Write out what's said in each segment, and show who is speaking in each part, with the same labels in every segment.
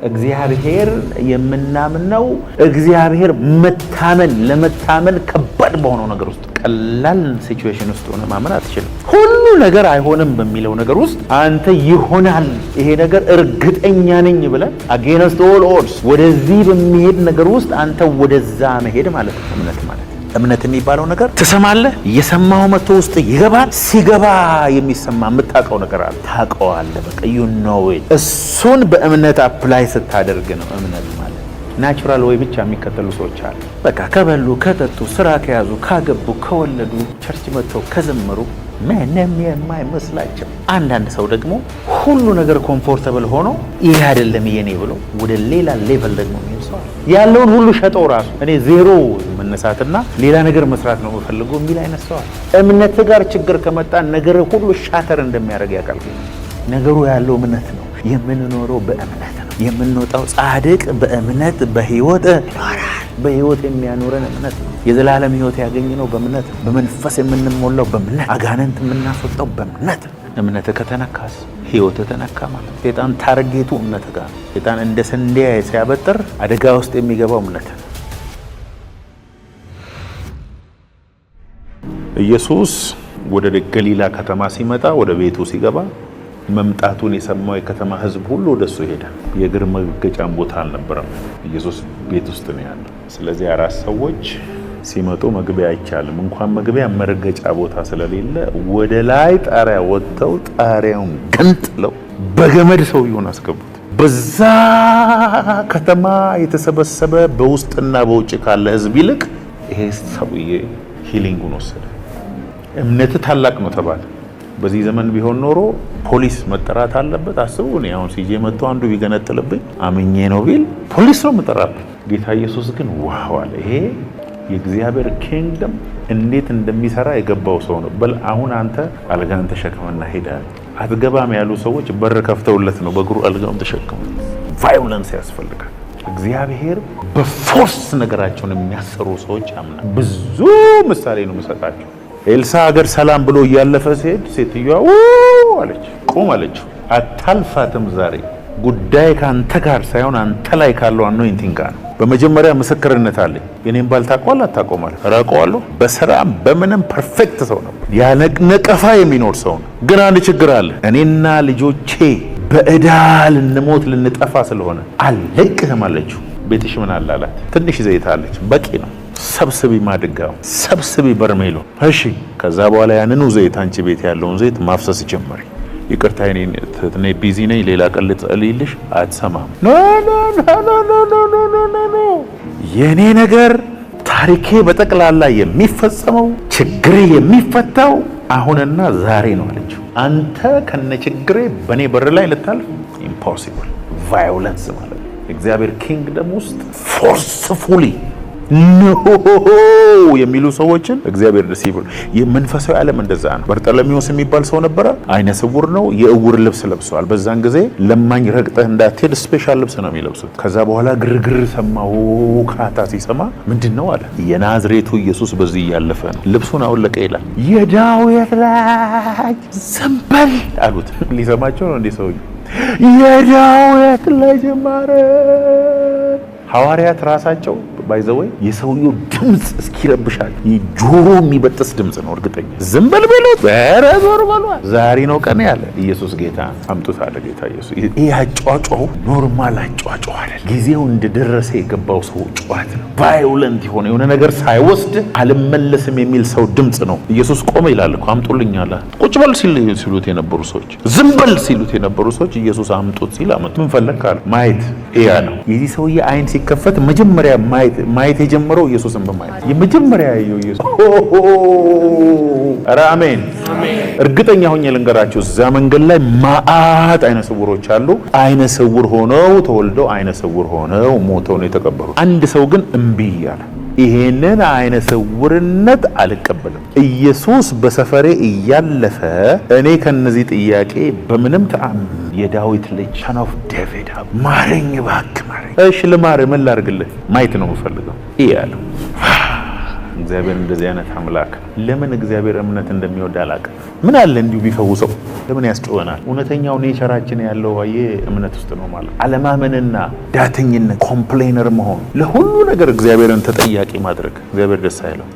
Speaker 1: እግዚአብሔር የምናምነው እግዚአብሔር ለመታመን ከባድ በሆነው ነገር ውስጥ ቀላል ሲቹዌሽን ውስጥ ሆነ ማመን አትችልም። ሁሉ ነገር አይሆንም በሚለው ነገር ውስጥ አንተ ይሆናል ይሄ ነገር እርግጠኛ ነኝ ብለህ against all odds ወደዚህ በሚሄድ ነገር ውስጥ አንተ ወደዛ መሄድ ማለት ነው እምነት ማለት። እምነት የሚባለው ነገር ትሰማለህ፣ የሰማው መቶ ውስጥ ይገባል። ሲገባ የሚሰማ የምታውቀው ነገር አለ፣ ታውቀዋለህ። በቃ you know it። እሱን በእምነት አፕላይ ስታደርግ ነው እምነት ማለት። ናቹራል ወይ ብቻ የሚከተሉ ሰዎች አሉ። በቃ ከበሉ ከጠጡ ስራ ከያዙ ካገቡ ከወለዱ ቸርች መጥተው ከዘመሩ ምንም የማይመስላቸው። አንዳንድ ሰው ደግሞ ሁሉ ነገር ኮምፎርታብል ሆኖ ይሄ አይደለም የኔ ብሎ ወደ ሌላ ሌቨል ደግሞ የሚሰው ያለውን ሁሉ ሸጠው ራሱ እኔ ዜሮ መነሳትና ሌላ ነገር መስራት ነው የምፈልገው የሚል አይነት ሰው አለ። እምነት ጋር ችግር ከመጣ ነገር ሁሉ ሻተር እንደሚያደርግ ያውቃል። ነገሩ ያለው እምነት ነው። የምንኖረው በእምነት ነው። የምንወጣው ጻድቅ በእምነት በህይወት ይኖራል። በህይወት የሚያኖረን እምነት ነው። የዘላለም ህይወት ያገኘነው በእምነት፣ በመንፈስ የምንሞላው በእምነት፣ አጋንንት የምናስወጣው በእምነት። እምነት ከተነካስ ህይወት ተነካ ማለት። ሴጣን ታርጌቱ እምነት ጋር ነው። ሴጣን እንደ ስንዴ ሲያበጥር አደጋ ውስጥ የሚገባው እምነት ነው። ኢየሱስ ወደ ገሊላ ከተማ ሲመጣ ወደ ቤቱ ሲገባ መምጣቱን የሰማው የከተማ ህዝብ ሁሉ ወደሱ ሄደ። የእግር መገጫም ቦታ አልነበረም። ኢየሱስ ቤት ውስጥ ነው ያለው። ስለዚህ አራት ሰዎች ሲመጡ መግቢያ አይቻልም። እንኳን መግቢያ መረገጫ ቦታ ስለሌለ ወደ ላይ ጣሪያ ወጥተው ጣሪያውን ገንጥለው በገመድ ሰውየውን አስገቡት። በዛ ከተማ የተሰበሰበ በውስጥና በውጭ ካለ ህዝብ ይልቅ ይሄ ሰውዬ ሂሊንጉን ወሰደ። እምነት ታላቅ ነው ተባለ። በዚህ ዘመን ቢሆን ኖሮ ፖሊስ መጠራት አለበት። አስቡ፣ እኔ አሁን ሲጄ መጥቶ አንዱ ቢገነጥልብኝ አምኜ ነው ቢል ፖሊስ ነው መጠራብኝ። ጌታ ኢየሱስ ግን ዋው አለ። ይሄ የእግዚአብሔር ኪንግደም እንዴት እንደሚሰራ የገባው ሰው ነው። በል አሁን አንተ አልጋን ተሸክመና ሄዳል። አትገባም ያሉ ሰዎች በር ከፍተውለት ነው በእግሩ አልጋውን ተሸክሙ። ቫዮለንስ ያስፈልጋል። እግዚአብሔር በፎርስ ነገራቸውን የሚያሰሩ ሰዎች አምና ብዙ ምሳሌ ነው የምሰጣቸው። ኤልሳ ሀገር ሰላም ብሎ እያለፈ ሲሄድ ሴትዮዋ አለች፣ ቁም አለችው። አታልፋትም ዛሬ ጉዳይ ካንተ ጋር ሳይሆን አንተ ላይ ካለው አኖይንቲንግ ጋር ነው። በመጀመሪያ ምስክርነት አለኝ። የኔን ባል ታውቀዋለህ? አታውቀውም አለ። አውቀዋለሁ። በስራም በምንም ፐርፌክት ሰው ነው፣ ያለ ነቀፋ የሚኖር ሰው ነው። ግን አንድ ችግር አለ። እኔና ልጆቼ በዕዳ ልንሞት ልንጠፋ ስለሆነ አልለቅህም አለችው። ቤትሽ ምን አለ አላት። ትንሽ ዘይት አለች፣ በቂ ነው። ሰብስቢ ማድጋው፣ ሰብስቢ በርሜሎ። እሺ። ከዛ በኋላ ያንኑ ዘይት አንቺ ቤት ያለውን ዘይት ማፍሰስ ጀመሪ። ይቅርታ እኔ ቢዚ ነኝ፣ ሌላ ቀን ልጸልይልሽ። አትሰማም። ኖ ኖ ኖ ኖ ኖ ኖ የኔ ነገር ታሪኬ በጠቅላላ የሚፈጸመው ችግሬ የሚፈታው አሁንና ዛሬ ነው አለችው። አንተ ከነ ችግሬ በኔ በር ላይ ልታልፍ ኢምፖሲብል። ቫዮለንስ ማለት እግዚአብሔር ኪንግደም ውስጥ ፎርስፉሊ ኖ የሚሉ ሰዎችን እግዚአብሔር ዲሲብል። የመንፈሳዊ ዓለም እንደዛ ነው። በርጠለሚዎስ የሚባል ሰው ነበረ። አይነ ስውር ነው። የእውር ልብስ ለብሰዋል። በዛን ጊዜ ለማኝ ረግጠህ እንዳትሄድ ስፔሻል ልብስ ነው የሚለብሱት። ከዛ በኋላ ግርግር ሰማው። ካታ ሲሰማ ምንድነው አለ። የናዝሬቱ ኢየሱስ በዚህ እያለፈ ነው። ልብሱን አወለቀ ይላል። የዳዊት ልጅ ዝም በል አሉት። ሊሰማቸው ነው እንዴ ሰውዬው? የዳዊት ልጅ ማረን። ሐዋርያት ራሳቸው ባይዘወይ የሰውየው ድምጽ እስኪረብሻል ጆሮ የሚበጥስ ድምጽ ነው። እርግጠኛ ዝም በል በሉት፣ በረዞር በሉ። ዛሬ ነው ቀን ያለ ኢየሱስ ጌታ አምጡት አለ ጌታ ኢየሱስ። ይሄ አጫጫው ኖርማል አጫጫው አይደል። ጊዜው እንደደረሰ የገባው ሰው ጨዋት ነው። ቫዮለንት የሆነ ነገር ሳይወስድ አልመለስም የሚል ሰው ድምጽ ነው። ኢየሱስ ቆመ ይላል እኮ አምጡልኝ አለ። ቁጭ በል ሲሉት የነበሩ ሰዎች፣ ዝም በል ሲሉት የነበሩ ሰዎች ኢየሱስ አምጡት ሲል አመጡ። ምን ፈለክ አለ። ማየት ያ ነው። የዚህ ሰውዬ አይን ሲከፈት መጀመሪያ ማየት የጀመረው ኢየሱስን በማየት የመጀመሪያ ያየው ኢየሱስ። ኧረ አሜን። እርግጠኛ ሆኜ ልንገራችሁ፣ እዛ መንገድ ላይ ማአት አይነ ስውሮች አሉ። አይነ ስውር ሆነው ተወልደው አይነ ስውር ሆነው ሞተው ነው የተቀበሩት። አንድ ሰው ግን እምቢ አለ። ይሄንን አይነ ስውርነት አልቀበልም። ኢየሱስ በሰፈሬ እያለፈ እኔ ከነዚህ ጥያቄ በምንም ተአምር የዳዊት ልጅ son of David ማረኝ እባክህ ማረኝ። እሺ ልማርህ፣ ምን ላድርግልህ? ማየት ነው የምፈልገው ያለው። እግዚአብሔር እንደዚህ አይነት አምላክ። ለምን እግዚአብሔር እምነት እንደሚወድ አላውቅም። ምን አለ እንዲሁ ቢፈውሰው ለምን ያስጮኸናል? እውነተኛው ኔቸራችን ያለው እምነት ውስጥ ነው ማለት። አለማመንና ዳተኝነት፣ ኮምፕሌነር መሆን፣ ለሁሉ ነገር እግዚአብሔርን ተጠያቂ ማድረግ እግዚአብሔር ደስ አይለው።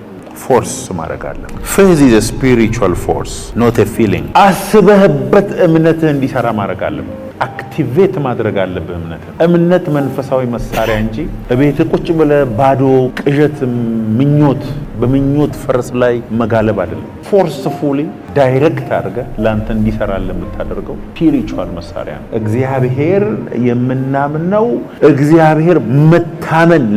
Speaker 1: ፎርስ ማድረግ አለ። ፌዝ ኢዝ a spiritual force not a feeling። አስበህበት እምነትህ እንዲሰራ ማድረግ አለብህ። አክቲቬት ማድረግ አለብህ እምነትህ። እምነት መንፈሳዊ መሳሪያ እንጂ እቤት ቁጭ ብለህ ባዶ ቅዠት፣ ምኞት በምኞት ፈረስ ላይ መጋለብ አይደለም። ፎርስፉሊ ዳይሬክት አድርገህ ለአንተ እንዲሰራ ለምታደርገው ስፒሪቹዋል መሳሪያ ነው። እግዚአብሔር የምናምነው እግዚአብሔር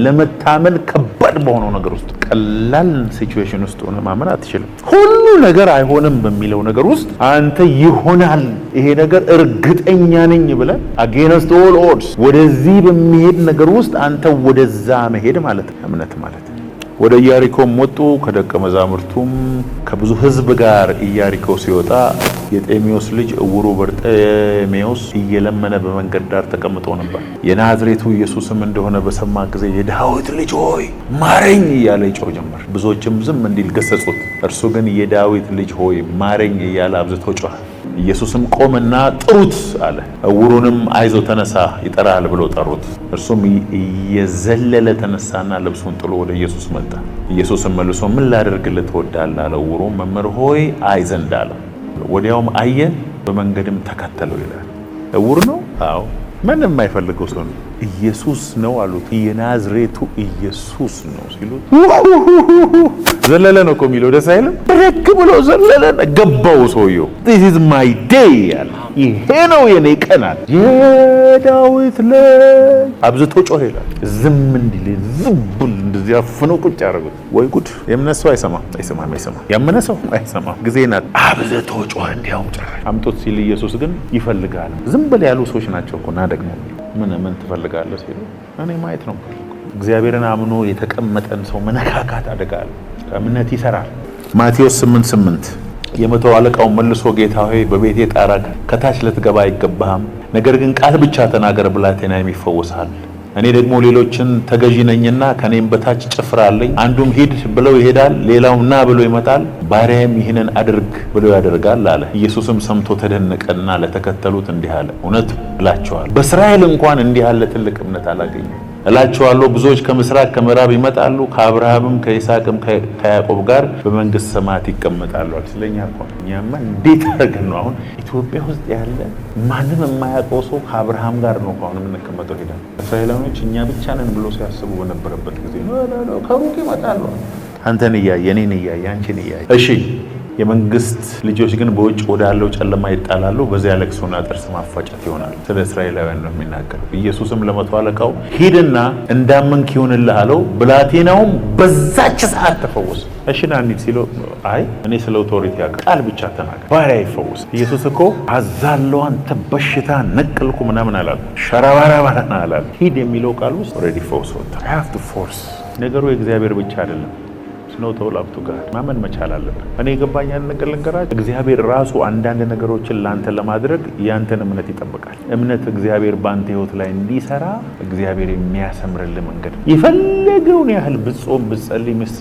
Speaker 1: ለመታመን ከባድ በሆነው ነገር ውስጥ፣ ቀላል ሲቹዌሽን ውስጥ ሆነ ማመን አትችልም። ሁሉ ነገር አይሆንም በሚለው ነገር ውስጥ አንተ ይሆናል ይሄ ነገር እርግጠኛ ነኝ ብለህ አጌንስት ኦል ኦድስ ወደዚህ በሚሄድ ነገር ውስጥ አንተ ወደዛ መሄድ ማለት እምነት ማለት። ወደ ኢያሪኮም ወጡ። ከደቀ መዛሙርቱም ከብዙ ሕዝብ ጋር ኢያሪኮ ሲወጣ የጤሜዎስ ልጅ እውሩ በርጤሜዎስ እየለመነ በመንገድ ዳር ተቀምጦ ነበር። የናዝሬቱ ኢየሱስም እንደሆነ በሰማ ጊዜ የዳዊት ልጅ ሆይ ማረኝ እያለ ይጮህ ጀመር። ብዙዎችም ዝም እንዲል ገሰጹት። እርሱ ግን የዳዊት ልጅ ሆይ ማረኝ እያለ አብዝቶ ጮኸ። ኢየሱስም ቆመና ጥሩት አለ። እውሩንም አይዞ ተነሳ ይጠራል ብሎ ጠሩት። እርሱም እየዘለለ ተነሳና ልብሱን ጥሎ ወደ ኢየሱስ መጣ። ኢየሱስም መልሶ ምን ላደርግልህ ትወዳለህ አለው። እውሩም መምህር ሆይ አይ ዘንድ አለ። ወዲያውም አየ፣ በመንገድም ተከተለው ይላል። እውር ነው? አዎ። ምንም የማይፈልገው ሰው ነው። ኢየሱስ ነው አሉት። የናዝሬቱ ኢየሱስ ነው ሲሉት ዘለለ ነው እኮ የሚለው ደስ አይልም? ረክ ብሎ ዘለለ፣ ገባው ሰውየው። this is my day አለ። ይሄ ነው የኔ ቀን አለ። የዳዊት ልጅ አብዝቶ ጮኸ ይላል። ዝም እንዲል ዝብል እንደዚህ አፍነው ቁጭ ያደረጉት። ወይ ጉድ! የእምነት ሰው አይሰማም። ያመነ ሰው አይሰማም። ጊዜ ናት። አብዝቶ ጮኸ። እንዲያው አምጦት ሲል ኢየሱስ ግን ይፈልጋል። ዝም ብለው ያሉ ሰዎች ናቸው እኮ ና ደግሞ ምን ትፈልጋለህ ሲሉ እኔ ማየት ነው። እግዚአብሔርን አምኖ የተቀመጠን ሰው መነካካት አደጋል። እምነት ይሰራል። ማቴዎስ 8:8 የመቶ አለቃው መልሶ ጌታ ሆይ በቤቴ ጣራ ከታች ልትገባ አይገባህም፣ ነገር ግን ቃል ብቻ ተናገር ብላቴናዬም ይፈወሳል። እኔ ደግሞ ሌሎችን ተገዢ ነኝና ከኔም በታች ጭፍራ አለኝ። አንዱም ሂድ ብለው ይሄዳል፣ ሌላው ና ብሎ ይመጣል፣ ባሪያዬም ይህንን አድርግ ብሎ ያደርጋል አለ። ኢየሱስም ሰምቶ ተደነቀና ለተከተሉት እንዲህ አለ፣ እውነት እላችኋለሁ በእስራኤል እንኳን እንዲህ ያለ ትልቅ እምነት አላገኘም። እላችኋለሁ ብዙዎች ከምስራቅ ከምዕራብ ይመጣሉ፣ ከአብርሃምም ከይስሐቅም ከያዕቆብ ጋር በመንግስት ሰማያት ይቀመጣሉ። ስለኛ እኮ እኛማ እንዴት አድርገን ነው አሁን ኢትዮጵያ ውስጥ ያለ ማንም የማያውቀው ሰው ከአብርሃም ጋር ነው አሁን የምንቀመጠው? ሄዳል እስራኤላውያን እኛ ብቻ ነን ብሎ ሲያስቡ በነበረበት ጊዜ ነው ከሩቅ ይመጣሉ። አንተን እያየ እኔን እያየ አንቺን እያየ እሺ የመንግስት ልጆች ግን በውጭ ወዳለው ጨለማ ይጣላሉ፣ በዚያ ለቅሶና ጥርስ ማፋጨት ይሆናል። ስለ እስራኤላውያን ነው የሚናገረው። ኢየሱስም ለመቶ አለቃው ሂድና እንዳመንክ ይሁንልህ አለው። ብላቴናውም በዛች ሰዓት ተፈወሰ። እሺ ና እንሂድ ሲለው አይ እኔ ስለ ኦቶሪቲ ቃል ብቻ ተናገር ባሪያ ይፈወስ። ኢየሱስ እኮ አዛለው አንተ በሽታ ነቅልኩ ምናምን አላሉ፣ ሸራባራባና አላሉ። ሂድ የሚለው ቃል ውስጥ ኦልሬዲ ፈውስ ወጣ። I have to force ነገሩ የእግዚአብሔር ብቻ አይደለም። ነው ተውላብቱ ጋር ማመን መቻል አለብን። እኔ የገባኝ ያን ነገር ልንገራችሁ። እግዚአብሔር ራሱ አንዳንድ ነገሮችን ላንተ ለማድረግ ያንተን እምነት ይጠብቃል። እምነት እግዚአብሔር ባንተ ህይወት ላይ እንዲሰራ እግዚአብሔር የሚያሰምርልህ መንገድ። የፈለገውን ያህል ብጾም ብጸልይ ሚስት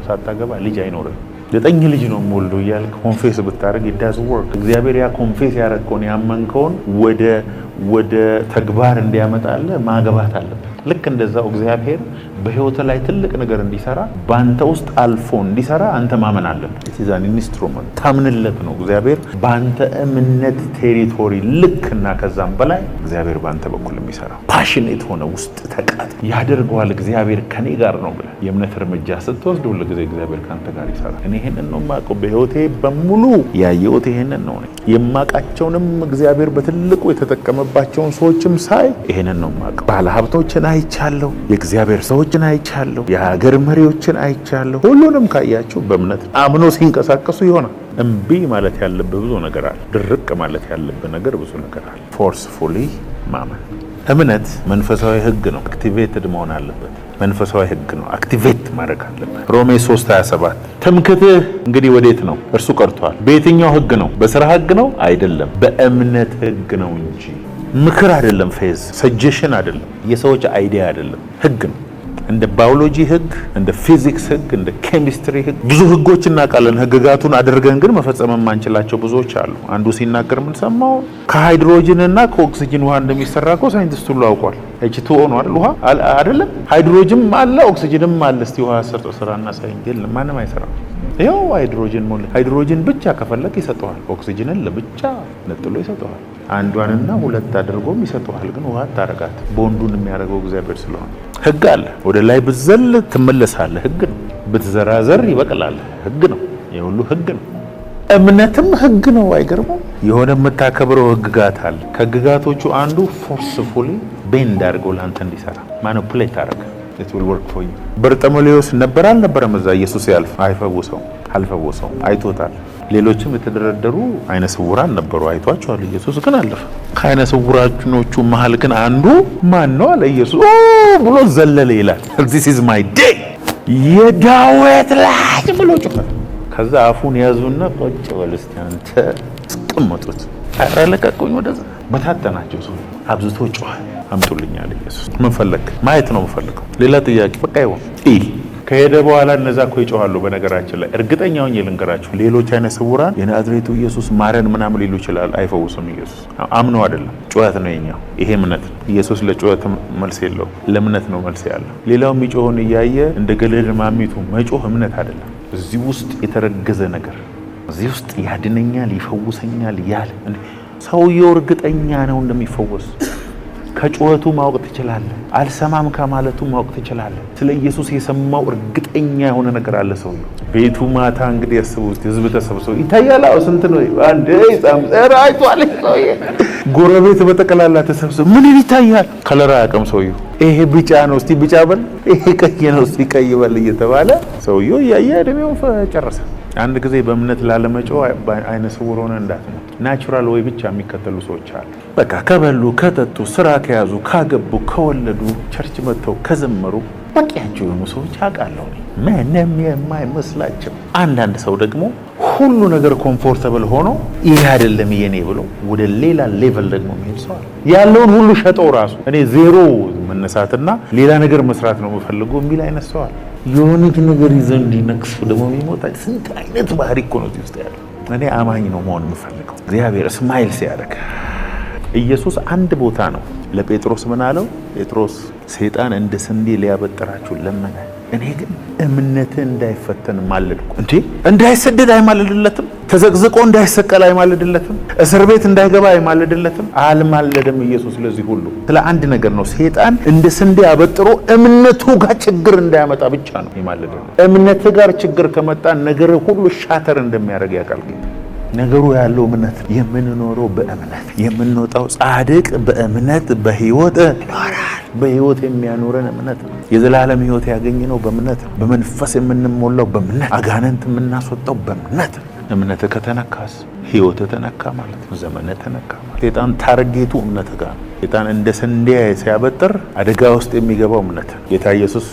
Speaker 1: ሳታገባ ልጅ አይኖርም። 9 ልጅ ነው የምወልደው እያልክ ኮንፌስ ብታደርግ ይዳዝ ወርክ። እግዚአብሔር ያ ኮንፌስ ያደረግከውን ያመንከውን ወደ ተግባር እንዲያመጣልህ ማገባት አለበት። ልክ እንደዛው እግዚአብሔር በህይወት ላይ ትልቅ ነገር እንዲሰራ ባንተ ውስጥ አልፎ እንዲሰራ አንተ ማመን አለበት። ኢትዛን ኢንስትሩመንት ታምንለት ነው እግዚአብሔር ባንተ እምነት ቴሪቶሪ ልክና ከዛም በላይ እግዚአብሔር ባንተ በኩል የሚሰራው። ፓሽኔት ሆነ ውስጥ ተቃጥ ያደርገዋል። እግዚአብሔር ከኔ ጋር ነው ብለህ የእምነት እርምጃ ስትወስድ ሁሉ ጊዜ እግዚአብሔር ካንተ ጋር ይሰራል። እኔ ይሄንን ነው የማውቀው። በህይወቴ በሙሉ ያየሁት ይሄንን ነው። የማውቃቸውንም እግዚአብሔር በትልቁ የተጠቀመባቸውን ሰዎችም ሳይ ይሄንን ነው የማውቀው። ባለሀብቶችን አይቻለሁ፣ የእግዚአብሔር ሰዎችን አይቻለሁ፣ የሀገር መሪዎችን አይቻለሁ። ሁሉንም ካያችሁ በእምነት አምኖ ሲንቀሳቀሱ ይሆናል። እምቢ ማለት ያለብህ ብዙ ነገር አለ። ድርቅ ማለት ያለብህ ነገር ብዙ ነገር አለ። ፎርስፉሊ ማመን። እምነት መንፈሳዊ ህግ ነው። አክቲቬትድ መሆን አለበት። መንፈሳዊ ህግ ነው። አክቲቬት ማድረግ አለበት። ሮሜ 3:27 ትምክትህ እንግዲህ ወዴት ነው? እርሱ ቀርቷል። በየትኛው ህግ ነው? በስራ ህግ ነው? አይደለም፣ በእምነት ህግ ነው እንጂ ምክር አይደለም። ፌዝ ሰጀሽን አይደለም። የሰዎች አይዲያ አይደለም። ህግ ነው። እንደ ባዮሎጂ ህግ፣ እንደ ፊዚክስ ህግ፣ እንደ ኬሚስትሪ ህግ ብዙ ህጎች እናውቃለን። ህግጋቱን አድርገን ግን መፈጸም የማንችላቸው ብዙዎች አሉ። አንዱ ሲናገር ምን ሰማው? ከሃይድሮጅን እና ከኦክሲጅን ውሃ እንደሚሰራ እኮ ሳይንቲስት ሁሉ አውቋል። H2O ነው አይደል? ውሃ አይደለም? ሃይድሮጅንም አለ ኦክሲጅንም አለ። እስቲ ውሃ ሰርቶ ስራና ሳይንስ የለም፣ ማንም አይሰራም። ይኸው ሃይድሮጅን ሞል ሃይድሮጅን ብቻ ከፈለክ ይሰጠዋል፣ ኦክሲጅንን ለብቻ ነጥሎ ይሰጠዋል። አንዷንና ሁለት አድርጎም ይሰጠዋል። ግን ውሃ ታረጋት ቦንዱን የሚያደርገው እግዚአብሔር ስለሆነ ህግ አለ። ወደ ላይ ብዘል ትመለሳለህ፣ ህግ ነው። ብትዘራዘር ይበቅላል፣ ህግ ነው። የሁሉ ህግ ነው። እምነትም ህግ ነው። አይገርምም? የሆነ የምታከብረው ህግጋት አለ። ከህግጋቶቹ አንዱ ፎርስፉሊ ቤንድ አድርገው ላንተ እንዲሰራ ማኒፑሌት አደረገ። it will work for you። በርጠሜሌዎስ ነበር አልነበረም? እዛ ኢየሱስ ያልፍ አይፈውሰው አልፈወሰው፣ አይቶታል። ሌሎችም የተደረደሩ አይነ ስውራን ነበሩ፣ አይቷቸዋል። ኢየሱስ ግን አለፈ። ከአይነ ስውራኖቹ መሃል ግን አንዱ ማን ነው አለ ኢየሱስ ብሎ ዘለለ ይላል። this is my day የዳዊት ልጅ ብሎ ጮኸ። ከዛ አፉን ያዙና ቆጭ በል እስቲ አንተ አስቀመጡት። ኧረ ለቀቁኝ ወደዛ። በታተናቸው ሰው አብዝቶ ጮኸ። አምጡልኛል ኢየሱስ። ምን ፈለክ? ማየት ነው የምፈልገው። ሌላ ጥያቄ በቃ ይሁን። ከሄደ በኋላ እነዛ እኮ ይጮሃሉ። በነገራችን ላይ እርግጠኛውን ልንገራችሁ፣ ሌሎች አይነ ስውራን የናዝሬቱ ኢየሱስ ማረን ምናምን ሊሉ ይችላል። አይፈውስም። ኢየሱስ አምነው አይደለም፣ ጩኸት ነው የኛው። ይሄ እምነት። ኢየሱስ ለጩኸት መልስ የለውም፣ ለእምነት ነው መልስ ያለው። ሌላው የሚጮኸውን እያየ እንደ ገለል ማሚቱ መጮህ እምነት አይደለም። እዚህ ውስጥ የተረገዘ ነገር፣ እዚህ ውስጥ ያድነኛል፣ ይፈውሰኛል ያለ ሰውየው እርግጠኛ ነው እንደሚፈወስ። ከጩኸቱ ማወቅ ትችላለህ። አልሰማም ከማለቱ ማወቅ ትችላለህ። ስለ ኢየሱስ የሰማው እርግጠኛ የሆነ ነገር አለ ሰውየው። ቤቱ ማታ እንግዲህ ያስቡት፣ ህዝብ ተሰብስቦ ይታያል። ስንት ነው? አንዴ አይቷል ሰውዬ። ጎረቤት በጠቅላላ ተሰብስቦ ምን ይታያል? ከለር አያውቅም ሰውየው። ይሄ ቢጫ ነው እስቲ ቢጫ በል፣ ይሄ ቀይ ነው እስቲ ቀይ በል እየተባለ ሰውየው እያየ እድሜው ጨረሰ። አንድ ጊዜ በእምነት ላለመጮህ አይነ ስውር ሆነ እንዳትሞት ናቹራል ወይ ብቻ የሚከተሉ ሰዎች አሉ። በቃ ከበሉ ከጠጡ፣ ስራ ከያዙ፣ ካገቡ፣ ከወለዱ፣ ቸርች መጥተው ከዘመሩ በቂያቸው የሆኑ ሰዎች አውቃለሁ። ምንም የማይመስላቸው። አንዳንድ ሰው ደግሞ ሁሉ ነገር ኮምፎርተብል ሆኖ ይሄ አይደለም የኔ ብሎ ወደ ሌላ ሌቨል ደግሞ የሚሄድ ሰው አለ። ያለውን ሁሉ ሸጠው ራሱ እኔ ዜሮ መነሳትና ሌላ ነገር መስራት ነው የምፈልገው የሚል አይነት ሰው አለ። የሆነች ነገር ይዘው እንዲነክሱ ደግሞ የሚሞታ ስንት አይነት ባህሪ እኮ ነው እዚህ ውስጥ ያለው። እኔ አማኝ ነው መሆን የምፈልገው። እግዚአብሔር እስማኤል ሲያደርግ ኢየሱስ አንድ ቦታ ነው ለጴጥሮስ ምን አለው? ጴጥሮስ ሰይጣን እንደ ስንዴ ሊያበጥራችሁ ለመነ፣ እኔ ግን እምነትህ እንዳይፈተን ማለድኩ። እንዴ እንዳይሰደድ አይማልድለትም? ተዘቅዝቆ እንዳይሰቀል አይማልድለትም? እስር ቤት እንዳይገባ አይማልድለትም? አልማለደም ኢየሱስ። ለዚህ ሁሉ ስለ አንድ ነገር ነው። ሰይጣን እንደ ስንዴ አበጥሮ እምነቱ ጋር ችግር እንዳያመጣ ብቻ ነው ይማልድለት። እምነት ጋር ችግር ከመጣ ነገር ሁሉ ሻተር እንደሚያደርግ ያውቃል ጌታ። ነገሩ ያለው እምነት፣ የምንኖረው በእምነት፣ የምንወጣው ጻድቅ በእምነት በህይወት ይኖራል። በህይወት የሚያኖረን እምነት ነው። የዘላለም ህይወት ያገኘነው በእምነት ነው። በመንፈስ የምንሞላው በእምነት፣ አጋንንት የምናስወጣው በእምነት። እምነት ከተነካስ ህይወት ተነካ ማለት ነው። ዘመን ተነካ ማለት። ሰይጣን ታርጌቱ እምነት ጋር ነው። ሰይጣን እንደ ስንዴ ሲያበጥር አደጋ ውስጥ የሚገባው እምነት። ጌታ ኢየሱስ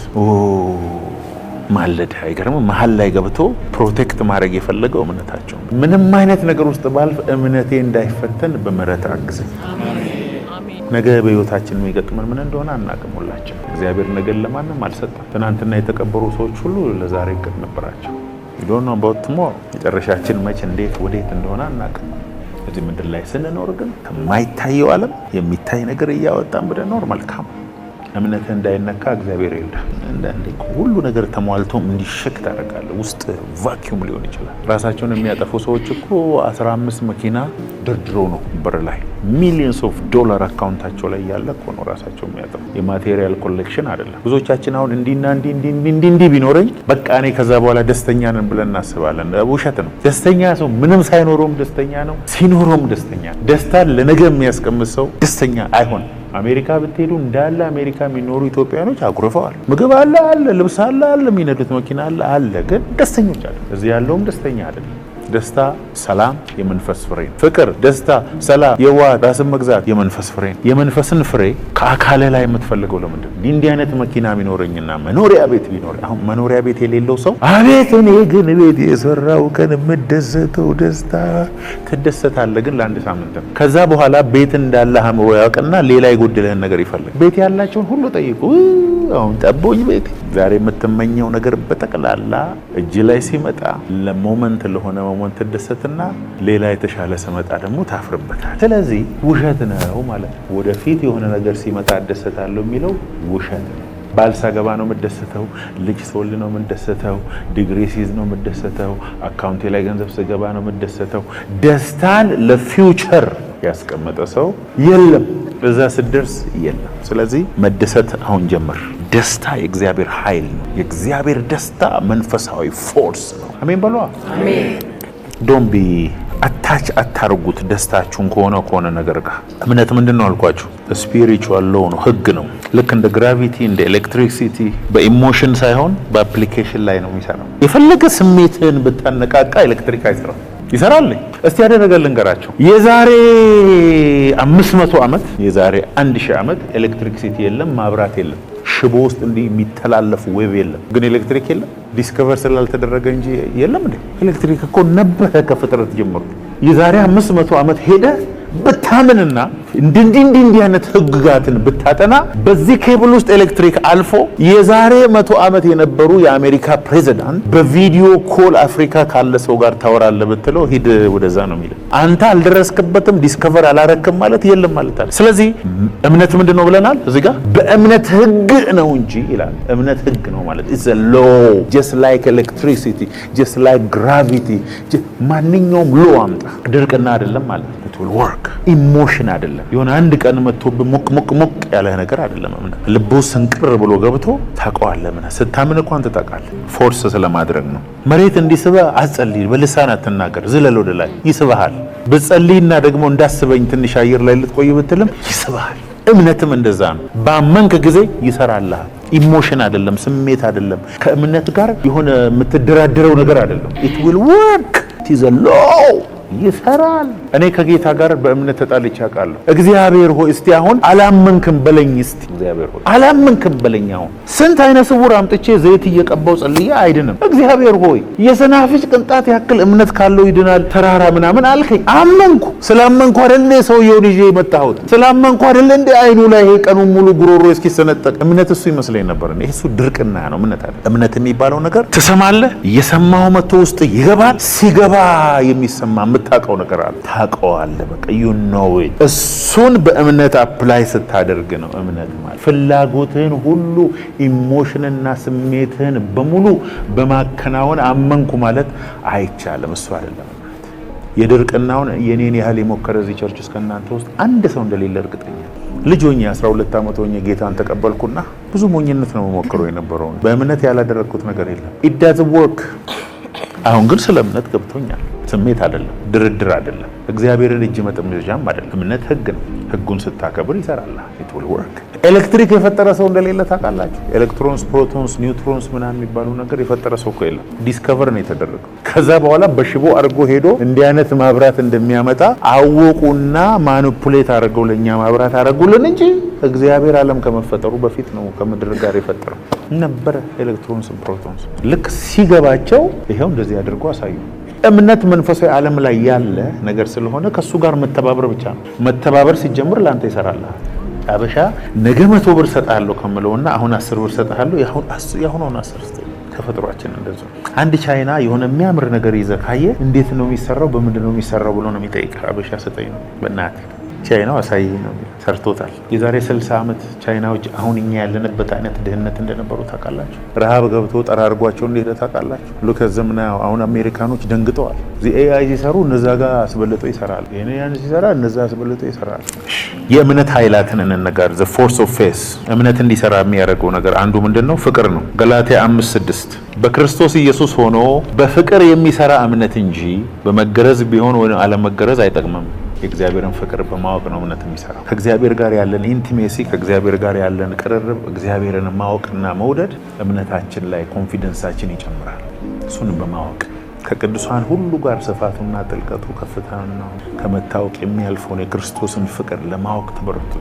Speaker 1: ማለድ አይገርም? መሀል ላይ ገብቶ ፕሮቴክት ማድረግ የፈለገው እምነታቸው። ምንም አይነት ነገር ውስጥ ባልፍ እምነቴ እንዳይፈተን በምህረት አግዘኝ። ነገ በህይወታችን የሚገጥመን ምን እንደሆነ አናውቅም። ሁላችን እግዚአብሔር ነገን ለማንም አልሰጠም። ትናንትና የተቀበሩ ሰዎች ሁሉ ለዛሬ እቅድ ነበራቸው። ዶንት ኖ አባውት ቱሞሮ። መጨረሻችን መቼ እንዴት ወዴት እንደሆነ አናውቅም። እዚህ ምድር ላይ ስንኖር ግን ከማይታየው ዓለም የሚታይ ነገር እያወጣን ብንኖር መልካም። እምነትህ እንዳይነካ እግዚአብሔር ይርዳል። አንዳንዴ ሁሉ ነገር ተሟልቶም እንዲሸክ ታደርጋለህ። ውስጥ ቫኪዩም ሊሆን ይችላል። ራሳቸውን የሚያጠፉ ሰዎች እኮ 15 መኪና ደርድሮ ነው በር ላይ ሚሊየንስ ኦፍ ዶላር አካውንታቸው ላይ ያለ እኮ ነው ራሳቸው የሚያጠፉ። የማቴሪያል ኮሌክሽን አይደለም። ብዙዎቻችን አሁን እንዲህ ቢኖረኝ በቃ እኔ ከዛ በኋላ ደስተኛ ነን ብለን እናስባለን። ውሸት ነው። ደስተኛ ሰው ምንም ሳይኖረውም ደስተኛ ነው፣ ሲኖረውም ደስተኛ። ደስታን ለነገ የሚያስቀምጥ ሰው ደስተኛ አይሆንም። አሜሪካ ብትሄዱ እንዳለ አሜሪካ የሚኖሩ ኢትዮጵያኖች አኩርፈዋል። ምግብ አለ፣ ልብስ አለ፣ የሚነዱት መኪና አለ፣ ግን ደስተኞች አለ። እዚህ ያለውም ደስተኛ አይደለም። ደስታ፣ ሰላም የመንፈስ ፍሬ ነው። ፍቅር፣ ደስታ፣ ሰላም፣ የዋህ፣ ራስን መግዛት የመንፈስ ፍሬ ነው። የመንፈስን ፍሬ ከአካለ ላይ የምትፈልገው ለምንድን ነው? እንዲህ አይነት መኪና ቢኖረኝና መኖሪያ ቤት ቢኖር፣ አሁን መኖሪያ ቤት የሌለው ሰው አቤት እኔ ግን ቤት የሰራው ቀን የምደሰተው ደስታ ትደሰታለህ፣ ግን ለአንድ ሳምንት ነው። ከዛ በኋላ ቤት እንዳለ አእምሮ ያውቅና ሌላ የጎደለህን ነገር ይፈልግ። ቤት ያላቸውን ሁሉ ጠይቁ። አሁን ጠቦኝ ቤት ዛሬ የምትመኘው ነገር በጠቅላላ እጅ ላይ ሲመጣ ለሞመንት ለሆነ ሞመንት ትደሰትና ሌላ የተሻለ ሲመጣ ደግሞ ታፍርበታል። ስለዚህ ውሸት ነው ማለት ነው። ወደፊት የሆነ ነገር ሲመጣ እደሰታለሁ የሚለው ውሸት ነው። ባል ሳገባ ነው የምደሰተው፣ ልጅ ስወልድ ነው የምደሰተው፣ ዲግሪ ሲይዝ ነው የምደሰተው፣ አካውንቴ ላይ ገንዘብ ስገባ ነው የምደሰተው። ደስታን ለፊውቸር ያስቀመጠ ሰው የለም፣ እዛ ስደርስ የለም። ስለዚህ መደሰት አሁን ጀምር። ደስታ የእግዚአብሔር ኃይል ነው። የእግዚአብሔር ደስታ መንፈሳዊ ፎርስ ነው። አሜን በሏ። አሜን። ዶንት ቢ አታች አታርጉት ደስታችሁን ከሆነ ነገር ጋር። እምነት ምንድን ነው አልኳችሁ? ስፒሪቹዋል ሎው ነው፣ ህግ ነው። ልክ እንደ ግራቪቲ እንደ ኤሌክትሪሲቲ በኢሞሽን ሳይሆን በአፕሊኬሽን ላይ ነው የሚሰራው። የፈለገ ስሜትን ብታነቃቃ ኤሌክትሪክ አይሰራም። ይሰራል። እስቲ ያደረገ ልንገራቸው። የዛሬ 500 ዓመት የዛሬ 1000 ዓመት ኤሌክትሪክሲቲ የለም፣ ማብራት የለም፣ ሽቦ ውስጥ እንዲህ የሚተላለፉ ዌቭ የለም። ግን ኤሌክትሪክ የለም። ዲስከቨር ስላልተደረገ እንጂ የለም እንዴ? ኤሌክትሪክ እኮ ነበረ ከፍጥረት ጀምሮ። የዛሬ 500 ዓመት ሄደ ብታምንና እንዲህ አይነት ህግጋትን ብታጠና በዚህ ኬብል ውስጥ ኤሌክትሪክ አልፎ የዛሬ 100 ዓመት የነበሩ የአሜሪካ ፕሬዚዳንት በቪዲዮ ኮል አፍሪካ ካለ ሰው ጋር ታወራለህ ብትለው ሂድ ወደዛ ነው የሚለው። አንተ አልደረስክበትም፣ ዲስከቨር አላረክም ማለት የለም ማለት አለ። ስለዚህ እምነት ምንድን ነው ብለናል እዚህ ጋር? በእምነት ህግ ነው እንጂ ይላል። እምነት ህግ ነው ማለት it's a law just like electricity just like gravity ማንኛውም ሎ አምጣ ድርቅና አይደለም ማለት ነው። it will work ኢሞሽን አይደለም። የሆነ አንድ ቀን መጥቶብ ሞቅ ያለ ነገር አይደለም። እምነት ልቦ ስንቅር ብሎ ገብቶ ታውቀዋለህ። ምን ስታምን እንኳን ትጠቃለህ። ፎርስ ስለማድረግ ነው። መሬት እንዲስበ አትጸልይ፣ በልሳን አትናገር፣ ዝለል ወደ ላይ ይስብሃል። ብትጸልይና ደግሞ እንዳስበኝ ትንሽ አየር ላይ ልትቆይ ብትልም ይስብሃል። እምነትም እንደዛ ነው። ባመንክ ጊዜ ይሰራልሃል። ኢሞሽን አይደለም፣ ስሜት አይደለም፣ ከእምነት ጋር የሆነ የምትደራደረው ነገር አይደለም። it will work it is a law ይሰራል። እኔ ከጌታ ጋር በእምነት ተጣልቼ አውቃለሁ። እግዚአብሔር ሆይ እስቲ አሁን አላመንክም በለኝ። እስቲ እግዚአብሔር ሆይ አላመንክም በለኝ። አሁን ስንት አይነ ስውር አምጥቼ ዘይት እየቀባው ጸልዬ አይድንም። እግዚአብሔር ሆይ የሰናፍጭ ቅንጣት ያክል እምነት ካለው ይድናል ተራራ ምናምን አልከኝ። አመንኩ። ስላመንኩ አይደል ሰውየውን ይዤ የመጣሁት? ስላመንኩ አይደል እንደ አይኑ ላይ ይሄ ቀኑን ሙሉ ጉሮሮ እስኪሰነጠቅ እምነት እሱ ይመስለኝ ነበር። እሱ ድርቅና ነው። እምነት አይደል። እምነት የሚባለው ነገር ትሰማለህ፣ እየሰማው መጥቶ ውስጥ ይገባል። ሲገባ የሚሰማ የምታውቀው ነገር አለ። ታውቀዋለህ። በቃ you know it። እሱን በእምነት አፕላይ ስታደርግ ነው እምነት ማለት። ፍላጎትህን ሁሉ ኢሞሽንና ስሜትህን በሙሉ በማከናወን አመንኩ ማለት አይቻልም። እሱ አይደለም እምነት። የድርቅናውን የኔን ያህል የሞከረ እዚህ ቸርች ውስጥ ከእናንተ ውስጥ አንድ ሰው እንደሌለ እርግጠኛ። ልጅ ሆኜ 12 ዓመት ሆኜ ጌታን ተቀበልኩና ብዙ ሞኝነት ነው የሞከረው የነበረው። በእምነት ያላደረግኩት ነገር የለም። it doesn't work። አሁን ግን ስለ እምነት ገብቶኛል። ስሜት አይደለም፣ ድርድር አይደለም፣ እግዚአብሔርን እጅ መጠምዘዣም አይደለም። እምነት ህግ ነው። ህጉን ስታከብር ይሰራል። it will work። ኤሌክትሪክ የፈጠረ ሰው እንደሌለ ታውቃላችሁ። ኤሌክትሮንስ፣ ፕሮቶንስ፣ ኒውትሮንስ ምናምን የሚባሉ ነገር የፈጠረ ሰው እኮ የለም። ዲስከቨር ነው የተደረገው። ከዛ በኋላ በሽቦ አድርጎ ሄዶ እንዲህ አይነት ማብራት እንደሚያመጣ አወቁና ማኒፑሌት አድርገው ለኛ ማብራት አደረጉልን እንጂ እግዚአብሔር ዓለም ከመፈጠሩ በፊት ነው ከምድር ጋር የፈጠረው ነበረ። ኤሌክትሮንስ፣ ፕሮቶንስ ልክ ሲገባቸው ይሄው እንደዚህ አድርጎ አሳዩ። እምነት መንፈሳዊ ዓለም ላይ ያለ ነገር ስለሆነ ከሱ ጋር መተባበር ብቻ ነው። መተባበር ሲጀምር ላንተ ይሰራልሃል። አበሻ ነገ 100 ብር ሰጣለሁ ከምለውና አሁን 10 ብር ሰጣለሁ ያሁን 10 ተፈጥሯችን እንደዚህ። አንድ ቻይና የሆነ የሚያምር ነገር ይዘህ ካየ እንዴት ነው የሚሰራው በምንድን ነው የሚሰራው ብሎ ነው የሚጠይቅ። አበሻ ሰጠኝ ነው በእናትህ ቻይናው አሳይ ነው ሰርቶታል። የዛሬ 60 ዓመት ቻይናዎች አሁን እኛ ያለንበት አይነት ድህነት እንደነበሩ ታውቃላችሁ። ረሃብ ገብቶ ጠራርጓቸው እንደሄደ ታውቃላችሁ። ሉከዘምና አሁን አሜሪካኖች ደንግጠዋል። ኤአይ ሲሰሩ እነዛ ጋር አስበልጦ ይሰራል። ያን ሲሰራ እነዛ አስበልጦ ይሰራል። የእምነት ኃይላትን እንነጋር። the force of faith እምነት እንዲሰራ የሚያደርገው ነገር አንዱ ምንድነው? ፍቅር ነው። ገላትያ 5:6 በክርስቶስ ኢየሱስ ሆኖ በፍቅር የሚሰራ እምነት እንጂ በመገረዝ ቢሆን ወይ አለመገረዝ አይጠቅምም። የእግዚአብሔርን ፍቅር በማወቅ ነው እምነት የሚሰራው። ከእግዚአብሔር ጋር ያለን ኢንቲሜሲ፣ ከእግዚአብሔር ጋር ያለን ቅርርብ፣ እግዚአብሔርን ማወቅና መውደድ እምነታችን ላይ ኮንፊደንሳችን ይጨምራል። እሱን በማወቅ ከቅዱሳን ሁሉ ጋር ስፋቱና ጥልቀቱ ከፍታና ከመታወቅ የሚያልፈውን የክርስቶስን ፍቅር ለማወቅ ተበረቱ።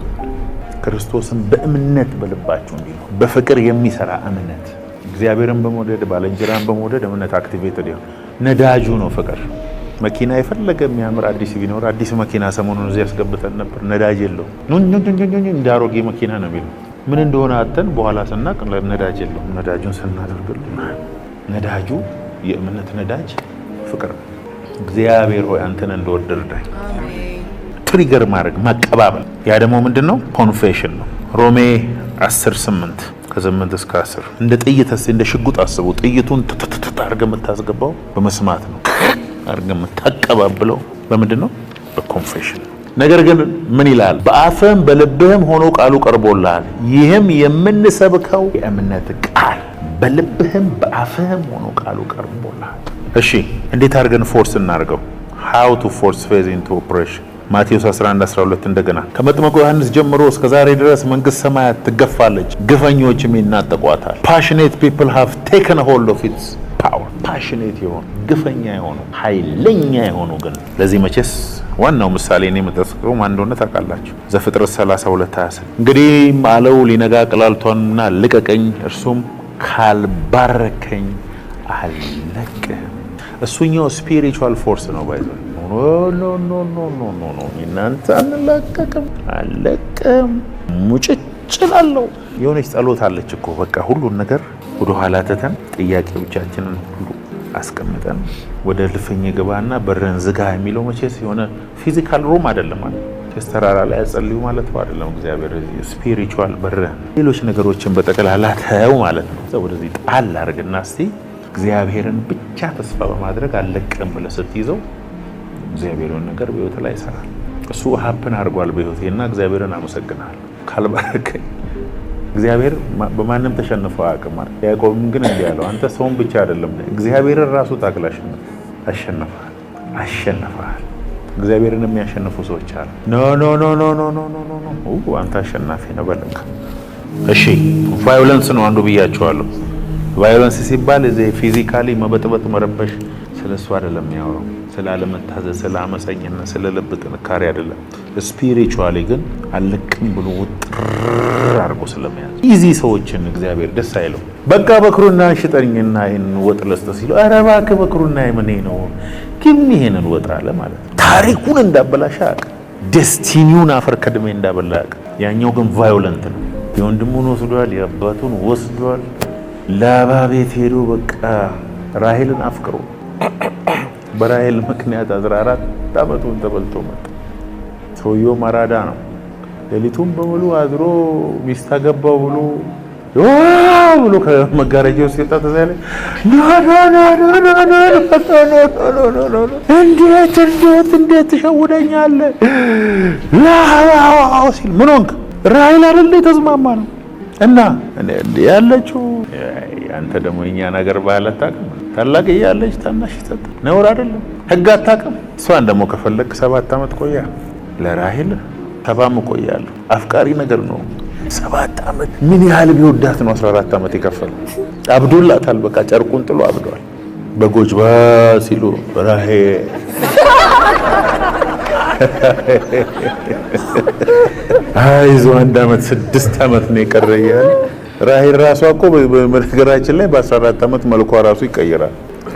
Speaker 1: ክርስቶስን በእምነት በልባችሁ እንዲኖር በፍቅር የሚሰራ እምነት እግዚአብሔርን በመውደድ ባልንጀራን በመውደድ እምነት አክቲቬትድ ይሁን። ነዳጁ ነው ፍቅር። መኪና የፈለገ የሚያምር አዲስ ቢኖር አዲስ መኪና ሰሞኑን እዚህ ያስገብተን ነበር፣ ነዳጅ የለውም። እንደ አሮጌ መኪና ነው የሚለው። ምን እንደሆነ አተን በኋላ ስናቅ ነዳጅ የለውም። ነዳጁን ስናደርግልን ነዳጁ የእምነት ነዳጅ ፍቅር ነው። እግዚአብሔር ሆይ አንተን እንደወደድ እርዳኝ። ትሪገር ማድረግ መቀባበል። ያ ደግሞ ምንድነው? ኮንፌሽን ነው። ሮሜ 10:8 ከ8 እስከ 10 እንደ ጥይት እንደ ሽጉጥ አስቡ። ጥይቱን አድርገህ የምታስገባው በመስማት ነው። አድርገህ የምታቀባብለው በምንድን ነው? በኮንፌሽን። ነገር ግን ምን ይላል? በአፍህም በልብህም ሆኖ ቃሉ ቀርቦልሃል። ይህም የምንሰብከው የእምነት ቃል በልብህም በአፍህም ሆኖ ቃሉ ቀርቦልሃል። እሺ እንዴት አድርገን ፎርስ እናድርገው? how to force faith into operation ማቴዎስ 11:12 እንደገና ከመጥምቁ ዮሐንስ ጀምሮ እስከ ዛሬ ድረስ መንግስት ሰማያት ትገፋለች፣ ግፈኞችም ይናጠቋታል። passionate people have taken a hold of its power። passionate የሆኑ ግፈኛ የሆኑ ኃይለኛ የሆኑ ግን ለዚህ መቼስ ዋናው ምሳሌ ነው የምጠቅሰው ማን እንደሆነ ታውቃላችሁ። ዘፍጥረት 32:20 እንግዲህ አለው ሊነጋ ቀላልቷልና ልቀቀኝ፣ እርሱም ካልባረከኝ አልለቅህም። እሱኛው ስፒሪቹዋል ፎርስ ነው ባይዘው ኖ እናንተ አንላቀቅም አለቅም ሙጭጭላለው። የሆነች ጸሎት አለች እኮ በቃ ሁሉን ነገር ወደ ኋላ ተተን ጥያቄዎቻችንን ሁሉ አስቀምጠን ወደ ልፍኝ ግባና በረን ዝጋ የሚለው መቼስ የሆነ ፊዚካል ሩም አይደለም ማለት ተራራ ላይ ያጸልዩ ማለት አይደለም። እግዚአብሔር ስፒሪቹዋል በረን ሌሎች ነገሮችን በጠቅላላ ተው ማለት ነው። ወደዚህ ጣል አድርግና እስቲ እግዚአብሔርን ብቻ ተስፋ በማድረግ አለቅም ብለህ ስትይዘው እግዚአብሔርን ነገር በህይወት ላይ ይሰራል። እሱ ሀፕን አድርጓል በህይወቴና እግዚአብሔርን አመሰግናለሁ። ካልባረከኝ እግዚአብሔር በማንም ተሸንፎ አያውቅም። ያዕቆብም ግን እንዲህ ያለው አንተ ሰውን ብቻ አይደለም እግዚአብሔርን ራሱ ታግላሽ አሸነፈሃል። እግዚአብሔርን የሚያሸንፉ ሰዎች አሉ። ኖ አንተ አሸናፊ ነው በለካ። እሺ ቫዮለንስ ነው አንዱ ብያቸዋለሁ። ቫዮለንስ ሲባል እዚህ ፊዚካሊ መበጥበጥ መረበሽ ስለሱ አይደለም የሚያወራው። ስለ አለመታዘዝ፣ ስለ አመፀኝነት፣ ስለ ልብ ጥንካሬ አይደለም። ስፒሪቹዋሊ ግን አልቅም ብሎ ውጥር አድርጎ ስለመያዝ ኢዚ ሰዎችን እግዚአብሔር ደስ አይለው። በቃ በክሩና ሽጠኝና ይሄን ወጥ ለስተ ሲለው ኧረ እባክህ በክሩና ምን ነው ግን ይሄንን ወጥ አለ ማለት ነው። ታሪኩን እንዳበላሽ አቅ ዴስቲኒውን አፈር ከድሜ እንዳበላቅ። ያኛው ግን ቫዮለንት ነው። የወንድሙን ወስዷል፣ የአባቱን ወስዷል። ላባ ቤት ሄዶ በቃ ራሔልን አፍቅሮ በራሔል ምክንያት 14 ዓመቱን ተበልቶ መጣ። ሰውየው ማራዳ ነው። ሌሊቱን በሙሉ አድሮ ሚስት አገባው ብሎ ከመጋረጃው ሲወጣ ተዛለ እንዴት ትሸውደኛለህ ላው ሲል ምን ሆንክ? ራሔል አይደል የተስማማ ነው እና ያለችው አንተ ደግሞ የኛ ነገር ባህል አታውቅም። ታላቅ እያለች ታናሽ ይሰጥ ነውር አይደለም። ህግ አታውቅም። እሷን ደግሞ ከፈለክ 7 ዓመት ቆያ። ለራሔል 7 ቆያለሁ። አፍቃሪ ነገር ነው። 7 ዓመት ምን ያህል ቢወዳት ነው 14 ዓመት የከፈለው? አብዶላታል። በቃ ጨርቁን ጥሎ አብዷል። በጎች ሲሉ ራሔል አይዞህ 1 ዓመት 6 ዓመት ነው የቀረያል። ራሔል ራሷ እኮ በነገራችን ላይ በ14 ዓመት መልኳ ራሱ ይቀየራል።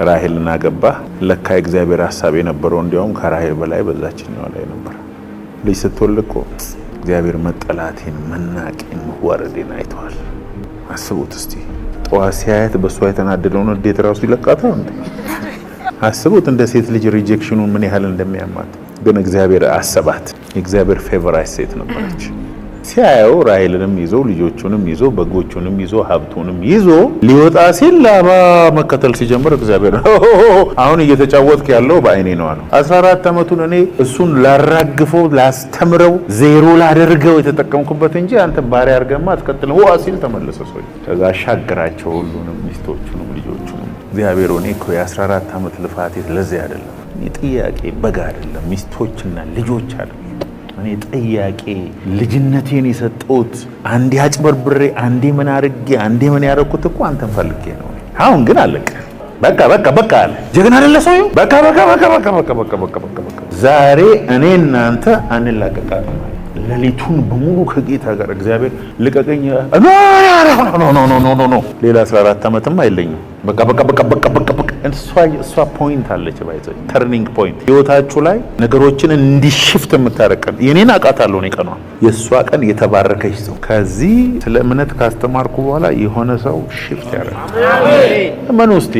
Speaker 1: ራሔልን አገባ። ለካ እግዚአብሔር ሐሳብ የነበረው እንዲያውም ከራሔል በላይ በዛችኛው ላይ ነበር። ልጅ ስትወልድ እኮ እግዚአብሔር መጠላቴን፣ መናቄን፣ መዋረዴን አይተዋል። አስቡት እስቲ ጠዋት ሲያየት በእሷ የተናደደውን እንዴት ራሱ ይለቃታል እንዴ? አስቡት እንደ ሴት ልጅ ሪጀክሽኑን ምን ያህል እንደሚያማት። ግን እግዚአብሔር አሰባት። የእግዚአብሔር ፌቨራይት ሴት ነበረች። ሲያየው ራሔልንም ይዞ ልጆቹንም ይዞ በጎቹንም ይዞ ሀብቱንም ይዞ ሊወጣ ሲል ላባ መከተል ሲጀምር እግዚአብሔር አሁን እየተጫወትክ ያለው በአይኔ ነው አለው። 14 ዓመቱን እኔ እሱን ላራግፈው ላስተምረው ዜሮ ላደርገው የተጠቀምኩበት እንጂ አንተ ባሪያ አድርገማ አትቀጥል ዋ ሲል ተመለሰ። ሰው ከዛ አሻገራቸው ሁሉንም ሚስቶቹንም ልጆቹንም። እግዚአብሔር እኔ እኮ የ14 ዓመት ልፋቴ ለዚህ አይደለም። እኔ ጥያቄ በጋ አይደለም ሚስቶችና ልጆች አለ። እኔ ጥያቄ ልጅነቴን የሰጠሁት አንዴ አጭበርብሬ አንዴ ምን አድርጌ አንዴ ምን ያደረኩት እኮ አንተን ፈልጌ ነው። አሁን ግን አለቀ። በቃ አለ። ጀግና አይደለ ሰው? በቃ ዛሬ እኔ እናንተ አንላቀቃለን። ሌሊቱን በሙሉ ከጌታ ጋር እግዚአብሔር ልቀቀኝ ኖ ሌላ 14 ዓመትም አይለኝም። በቃ እሷ ፖይንት አለች ባይዘ ተርኒንግ ፖይንት ህይወታችሁ ላይ ነገሮችን እንዲሽፍት የምታረቀን የኔን አውቃታለሁ። እኔ ቀኗ የእሷ ቀን የተባረከች ሰው ከዚህ ስለ እምነት ካስተማርኩ በኋላ የሆነ ሰው ሽፍት ያደርጋል። እመኑ እስቲ።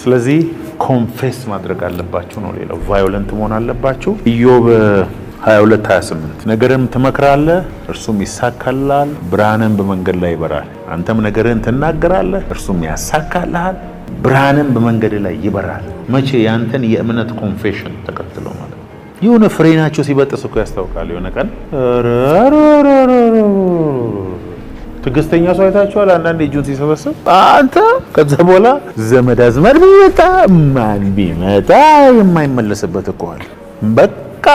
Speaker 1: ስለዚህ ኮንፌስ ማድረግ አለባችሁ ነው። ሌላው ቫዮለንት መሆን አለባችሁ። ኢዮብ 22:28 ነገርን ትመክራለህ እርሱም ይሳካልሃል፣ ብርሃንን በመንገድ ላይ ይበራል። አንተም ነገርን ትናገራለህ እርሱም ያሳካልሃል፣ ብርሃንን በመንገድ ላይ ይበራል። መቼ? ያንተን የእምነት ኮንፌሽን ተከትሎ ማለት ነው። የሆነ ፍሬናቸው ሲበጥስ እኮ ያስታውቃል። የሆነ ቀን ትዕግስተኛ ሰው አይታችኋል? አንዳንድ እጁን ሲሰበስብ አንተ ከዛ በኋላ ዘመድ አዝማድ ቢመጣ ማን ቢመጣ የማይመለስበት እኮ አለ። በቃ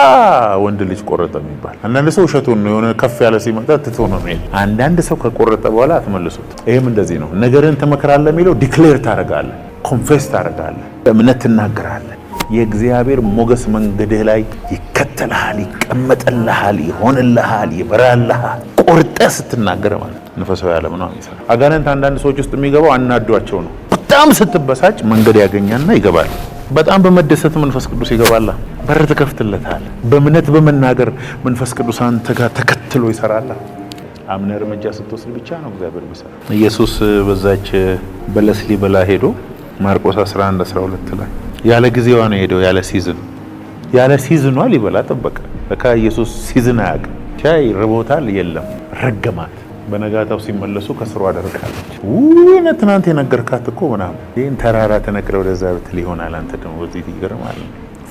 Speaker 1: ወንድ ልጅ ቆረጠ የሚባል አንዳንድ ሰው እሸቱን ነው። የሆነ ከፍ ያለ ሲመጣ ትቶ ነው የሚሄድ። አንዳንድ ሰው ከቆረጠ በኋላ አትመልሱት። ይሄም እንደዚህ ነው። ነገርን ትመክራለህ የሚለው ዲክሌር ታደርጋለህ፣ ኮንፌስ ታደርጋለህ፣ በእምነት ትናገራለህ። የእግዚአብሔር ሞገስ መንገድህ ላይ ይከተልሃል፣ ይቀመጥልሃል፣ ይሆንልሃል፣ ይበራልሃል። ቆርጠህ ስትናገር ማለት መንፈሳዊ ዓለም ነው የሚሰራ። አጋንንት አንዳንድ ሰዎች ውስጥ የሚገባው አናዷቸው ነው። በጣም ስትበሳጭ መንገድ ያገኛልና ይገባል። በጣም በመደሰት መንፈስ ቅዱስ ይገባል። በር ትከፍትለታል። በእምነት በመናገር መንፈስ ቅዱስ አንተ ጋር ተከትሎ ይሰራል። አምነህ እርምጃ ስትወስድ ብቻ ነው እግዚአብሔር የሚሰራ። ኢየሱስ በዛች በለስ ሊበላ ሄዶ ማርቆስ 11:12 ላይ ያለ ጊዜዋ ነው ሄደው፣ ያለ ሲዝኗ ሊበላ ጠበቀ። በቃ ኢየሱስ ሲዝን አያውቅም። ቻይ ርቦታል፣ የለም ረገማት። በነጋታው ሲመለሱ ከስሩ አደረቃለች። ወይኔ ትናንት የነገርካት እኮ ምናምን ይሄን ተራራ ተነቅለ ወደዛ ብትል ይሆናል። አንተ ደግሞ እዚህ ይገርማል።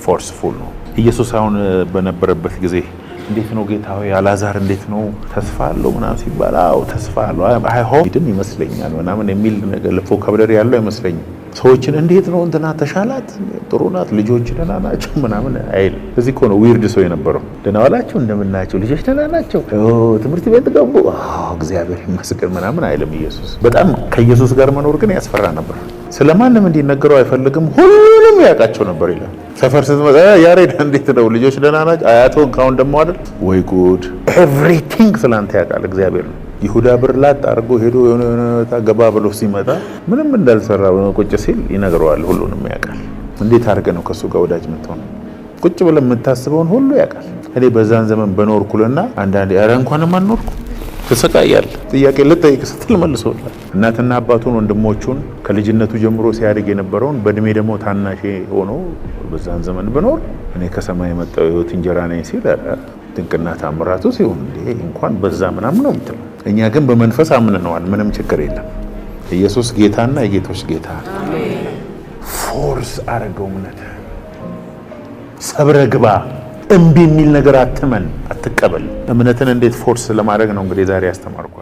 Speaker 1: ፎርስፉል ነው ኢየሱስ። አሁን በነበረበት ጊዜ እንዴት ነው ጌታ ሆይ አላዛር እንዴት ነው ተስፋ አለው ምናምን ሲባል፣ አዎ ተስፋ አለው አይ ሆፕ ይድን ይመስለኛል ምናምን የሚል ነገር ለፎካብለሪ ያለው አይመስለኝም። ሰዎችን እንዴት ነው እንትና ተሻላት፣ ጥሩ ናት፣ ልጆች ደህና ናቸው ምናምን አይል። እዚህ እኮ ነው ዊርድ ሰው የነበረው። ደህና ዋላችሁ፣ እንደምናቸው ልጆች ደህና ናቸው፣ ትምህርት ቤት ገቡ፣ እግዚአብሔር ይመስገን ምናምን አይልም ኢየሱስ። በጣም ከኢየሱስ ጋር መኖር ግን ያስፈራ ነበር። ስለማንም እንዲነገረው አይፈልግም፣ ሁሉንም ያውቃቸው ነበር ይላል። ሰፈር ስትመጣ ያሬድ እንዴት ነው ልጆች ደህና ናቸው፣ አያቶን ካሁን ደግሞ አይደል ወይ ጉድ፣ ኤቭሪቲንግ ስላንተ ያውቃል እግዚአብሔር ነው። ይሁዳ ብር ላጥ አድርጎ ሄዶ የሆነ ገባ ብሎ ሲመጣ ምንም እንዳልሰራ ቁጭ ሲል ይነግረዋል። ሁሉንም ያውቃል። እንዴት አድርገህ ነው ከሱ ጋር ወዳጅ የምትሆነው? ቁጭ ብለህ የምታስበውን ሁሉ ያውቃል። እኔ በዛን ዘመን በኖርኩልና አንዳንዴ ኧረ እንኳንም አልኖርኩ ትሰቃያለህ። ጥያቄ ልጠይቅ ስትል መልሶልሃል። እናትና አባቱን ወንድሞቹን ከልጅነቱ ጀምሮ ሲያድግ የነበረውን በእድሜ ደግሞ ታናሽ ሆኖ በዛን ዘመን ብኖር እኔ ከሰማይ የመጣው የሕይወት እንጀራ ነኝ ሲል ድንቅና ታምራቱ ሲሆን እንዴ እንኳን በዛ ምናምን ነው የምትለው። እኛ ግን በመንፈስ አምነነዋል። ምንም ችግር የለም። ኢየሱስ ጌታና የጌቶች ጌታ። ፎርስ አረገው እምነት ሰብረ ግባ። እምቢ የሚል ነገር አትመን፣ አትቀበል። እምነትን እንዴት ፎርስ ለማድረግ ነው እንግዲህ ዛሬ ያስተማርኩ።